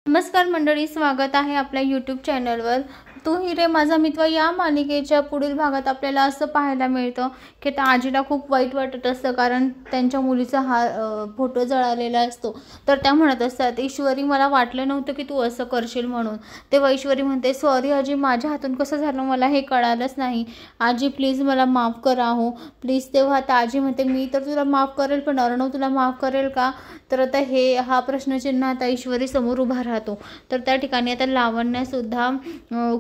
नमस्कार मंडळी, स्वागत आहे आपल्या यूट्यूब चॅनलवर। तू ही रे माझा मित्र या मालिकेच्या पुढील भागात आपल्याला असं पाहायला मिळतं की त्या आजीला खूप वाईट वाटत असतं, कारण त्यांच्या मुलीचा हा फोटो जळालेला असतो। तर त्या म्हणत असतात, ईश्वरी मला वाटलं नव्हतं की तू असं करशील म्हणून। तेव्हा ईश्वरी म्हणते, सॉरी आजी, माझ्या हातून कसं झालं मला हे कळालंच नाही। आजी प्लीज मला माफ करा हो प्लीज। तेव्हा आता आजी म्हणते, मी तर तुला माफ करेल, पण अर्णव तुला माफ करेल का? तर आता हा प्रश्नचिन्ह आता ईश्वरी समोर उभा राहतो। तर त्या ठिकाणी आता लावण्य सुद्धा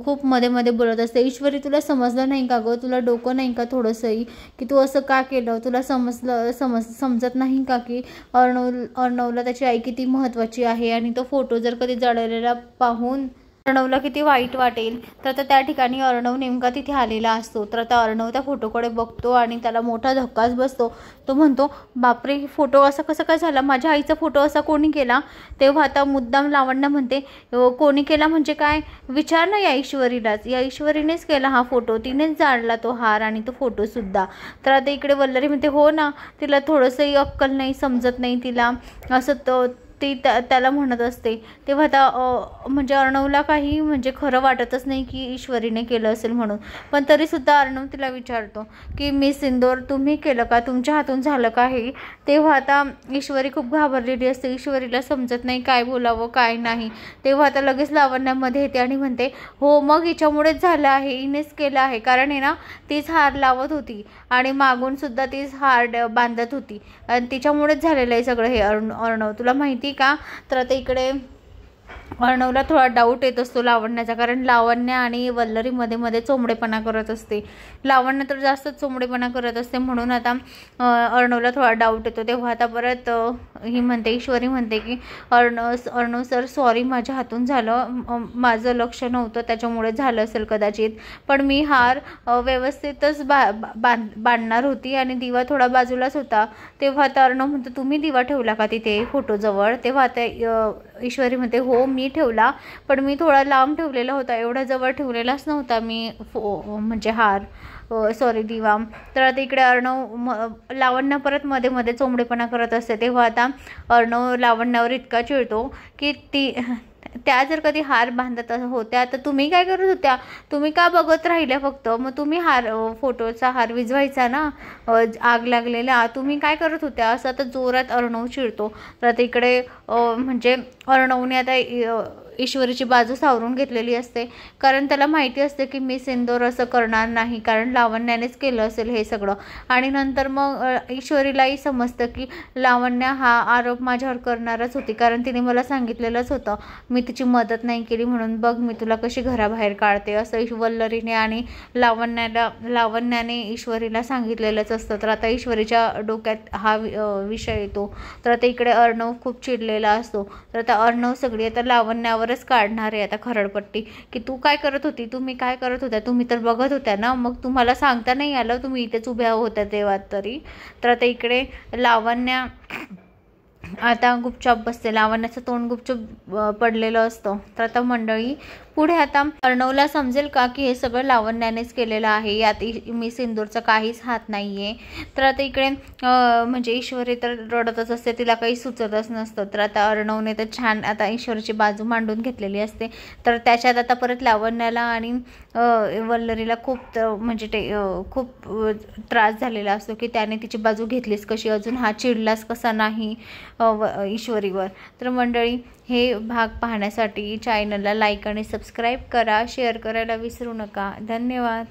खूप मध्ये मध्ये बोलत असते, ईश्वरी तुला समजलं नाही का गं? तुला डोकं नाही का थोडंसंही की तू असं का केलं? तुला समजत नाही का की अर्णवला त्याची आई किती महत्त्वाची आहे, आणि तो फोटो जर कधी जळलेला पाहून अर्णवला किती वाईट वाटेल। तर आता त्या ठिकाणी अर्णव नेमका तिथे आलेला असतो। तर आता अर्णव त्या फोटोकडे बघतो आणि त्याला मोठा धक्काच बसतो। तो म्हणतो, बापरे, फोटो असा कसा काय झाला? माझ्या आईचा फोटो असा कोणी केला? तेव्हा आता मुद्दाम लावण्य म्हणते, कोणी केला म्हणजे काय? विचार ना या ईश्वरीलाच, या ईश्वरीनेच केला हा फोटो, तिनेच जाळला तो हार आणि तो फोटो सुद्धा। तर आता इकडे वल्लरी म्हणते, हो ना, तिला थोडंसंही अक्कल नाही, समजत नाही तिला, असं ती त्याला म्हणत असते। तेव्हा आता म्हणजे अर्णवला काही म्हणजे खरं वाटतच नाही की ईश्वरीने केलं असेल म्हणून, पण तरीसुद्धा अर्णव तिला विचारतो की मिस इंदोर, तुम्ही केलं का? तुमच्या हातून झालं का हे? तेव्हा आता ईश्वरी खूप घाबरलेली असते, ईश्वरीला समजत नाही काय बोलावं काय नाही। तेव्हा आता लगेच लावण्यामध्ये येते आणि म्हणते, हो मग हिच्यामुळेच झालं आहे, हिनेच केलं आहे, कारण आहे ना तीच हार लावत होती आणि मागून सुद्धा तीच हार बांधत होती आणि तिच्यामुळेच झालेलं आहे सगळं हे अर्णव, तुला माहिती का? तर आता इकडे अर्णवला थोडा डाऊट येत असतो लावण्याचा, कारण लावण्य आणि वल्लरी मध्ये मध्ये चोंबडेपणा करत असते। लावण्य तर जास्तच चोंबडेपणा करत असते, म्हणून आता अर्णवला थोडा डाऊट येतो। तेव्हा आता परत ही म्हणते, ईश्वरी म्हणते की अर्णव सर सॉरी, माझ्या हातून झालं, माझं लक्ष नव्हतं, त्याच्यामुळे झालं असेल कदाचित, पण मी हार व्यवस्थितच बांधणार होती आणि दिवा थोडा बाजूलाच होता। तेव्हा आता अर्णव म्हणतो, तुम्ही दिवा ठेवला का तिथे फोटोजवळ? तेव्हा आता ईश्वरी म्हणते, हो मी ठेवला, पण मी थोडा लांब ठेवलेला होता, एवढा जवळ ठेवलेलाच नव्हता मी म्हणजे हार, सॉरी दिवा। तर आता इकडे अर्णव लावण्य परत मध्ये मध्ये चोंबडेपणा करत असते। तेव्हा आता अर्णव लावण्यावर इतका चिडतो की त्या जर कधी हार बांधत होत्या तर तुम्ही काय करत होत्या? तुम्ही का बघत राहिल्या फक्त? मग तुम्ही फोटोचा हार विझवायचा ना, आग लागलेला, तुम्ही काय करत होत्या? असं आता जोरात अर्णव चिडतो। तर आता इकडे म्हणजे अर्णवने आता ईश्वरीची बाजू सावरून घेतलेली असते, कारण त्याला माहिती असते की मिस इंदोर असं करणार नाही, कारण लावण्यानेच केलं असेल हे सगळं। आणि नंतर मग ईश्वरीलाही समजतं की लावण्य हा आरोप माझ्यावर करणारच होती, कारण तिने मला सांगितलेलंच होतं मी तिची मदत नाही केली म्हणून, बघ मी तुला कशी घराबाहेर काढते, असं वल्लरीने आणि लावण्याने ईश्वरीला सांगितलेलंच असतं। तर आता ईश्वरीच्या डोक्यात हा विषय येतो। तर आता इकडे अर्णव खूप चिडलेला असतो। तर आता अर्णव सगळी आता लावण्यावरच काढणार आहे आता खरडपट्टी, की तू काय करत होती, तुम्ही काय करत होत्या, तुम्ही तर बघत होत्या ना, मग तुम्हाला सांगता नाही आलं, तुम्ही इथेच उभ्या होत्या तेव्हा तरी। तर आता इकडे लावण्य आता गुपचाप बसते, लावण्याचं तोंड गुपचूप पडलेलं असतं। तर आता मंडळी पुढे आता अर्णवला समजेल का की हे सगळं लावण्यानेच केलेलं आहे, यात मिस इंदोरचा काहीच हात नाहीये। तर आता इकडे म्हणजे ईश्वरी तर रडतच असते, तिला काही सुचतच नसतं। तर आता अर्णवने तर छान आता ईश्वरीची बाजू मांडून घेतलेली असते। तर त्याच्यात आता परत लावण्याला आणि वल्लरीला खूप म्हणजे खूप त्रास झालेला असतो की त्याने तिची बाजू घेतलीच कशी, अजून हा चिडलाच कसा नाही ईश्वरीवर। तर मंडळी हे भाग पाहण्यासाठी चॅनलला लाईक आणि सबस्क्राईब करा, शेअर करायला विसरू नका। धन्यवाद।